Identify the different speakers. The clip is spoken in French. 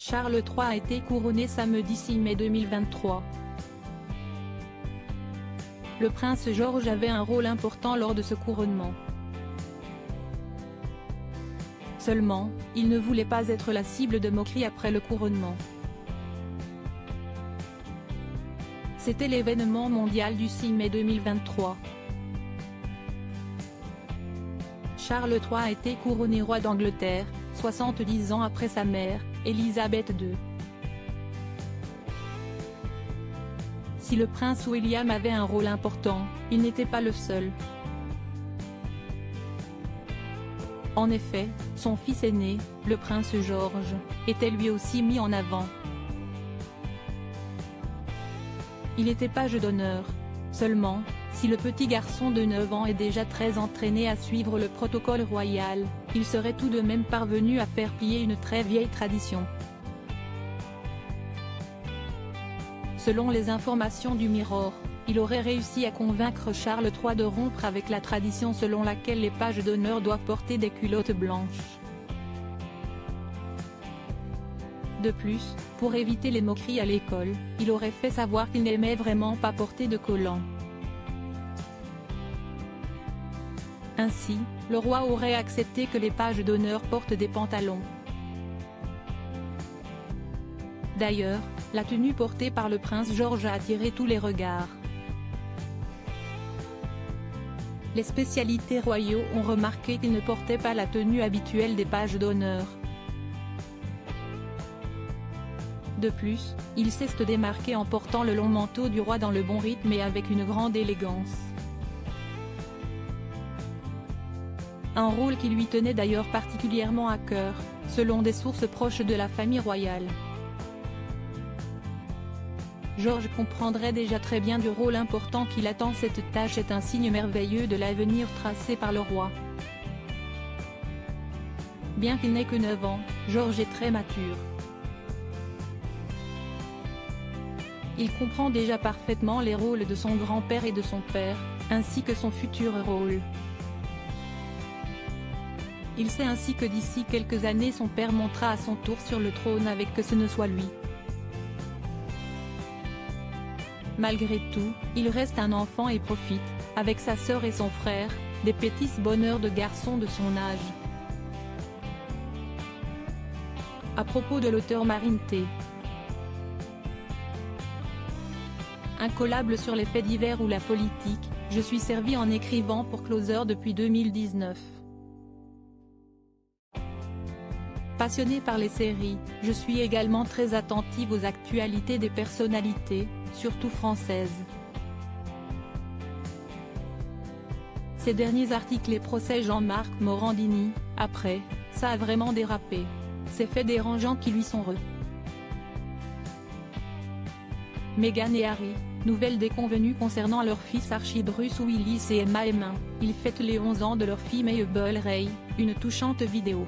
Speaker 1: Charles III a été couronné samedi 6 mai 2023. Le prince George avait un rôle important lors de ce couronnement. Seulement, il ne voulait pas être la cible de moqueries après le couronnement. C'était l'événement mondial du 6 mai 2023. Charles III a été couronné roi d'Angleterre, 70 ans après sa mère, Élisabeth II. Si le prince William avait un rôle important, il n'était pas le seul. En effet, son fils aîné, le prince George, était lui aussi mis en avant. Il était page d'honneur. Seulement, si le petit garçon de 9 ans est déjà très entraîné à suivre le protocole royal, il serait tout de même parvenu à faire plier une très vieille tradition. Selon les informations du Mirror, il aurait réussi à convaincre Charles III de rompre avec la tradition selon laquelle les pages d'honneur doivent porter des culottes blanches. De plus, pour éviter les moqueries à l'école, il aurait fait savoir qu'il n'aimait vraiment pas porter de collants. Ainsi, le roi aurait accepté que les pages d'honneur portent des pantalons. D'ailleurs, la tenue portée par le prince George a attiré tous les regards. Les spécialités royaux ont remarqué qu'il ne portait pas la tenue habituelle des pages d'honneur. De plus, il sait se démarquer en portant le long manteau du roi dans le bon rythme et avec une grande élégance. Un rôle qui lui tenait d'ailleurs particulièrement à cœur, selon des sources proches de la famille royale. George comprendrait déjà très bien du rôle important qu'il attend. Cette tâche est un signe merveilleux de l'avenir tracé par le roi. Bien qu'il n'ait que 9 ans, George est très mature. Il comprend déjà parfaitement les rôles de son grand-père et de son père, ainsi que son futur rôle. Il sait ainsi que d'ici quelques années son père montera à son tour sur le trône avec que ce ne soit lui. Malgré tout, il reste un enfant et profite, avec sa sœur et son frère, des petits bonheurs de garçon de son âge. À propos de l'auteur Marine T. Incollable sur les faits divers ou la politique, je suis servi en écrivant pour Closer depuis 2019. Passionnée par les séries, je suis également très attentive aux actualités des personnalités, surtout françaises. Ces derniers articles et procès Jean-Marc Morandini, après, ça a vraiment dérapé. Ces faits dérangeants qui lui sont Meghan et Harry, nouvelle déconvenue concernant leur fils Archie Bruce Willis et Emma Heming, ils fêtent les 11 ans de leur fille Mabel Ray, une touchante vidéo.